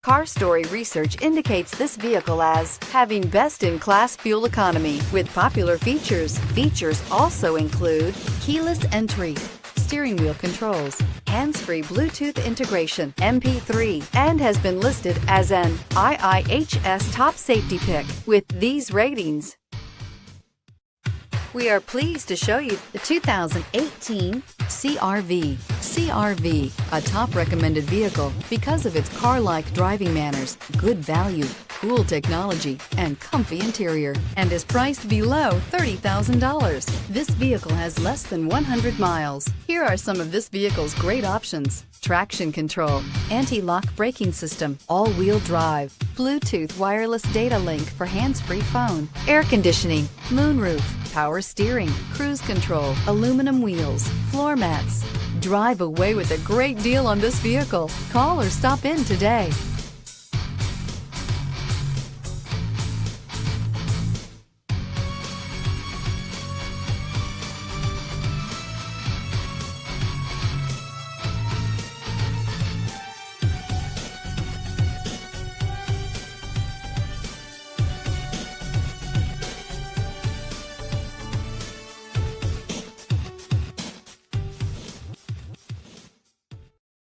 Car Story research indicates this vehicle as having best-in-class fuel economy with popular features. Features also include keyless entry, steering wheel controls, hands-free Bluetooth integration, MP3, and has been listed as an IIHS top safety pick with these ratings. We are pleased to show you the 2018 CR-V. CR-V, a top recommended vehicle because of its car-like driving manners, good value, cool technology, and comfy interior, and is priced below $30,000. This vehicle has less than 100 miles. Here are some of this vehicle's great options: traction control, anti-lock braking system, all-wheel drive, Bluetooth wireless data link for hands-free phone, air conditioning, moonroof, power steering, cruise control, aluminum wheels, floor mats. Drive away with a great deal on this vehicle. Call or stop in today.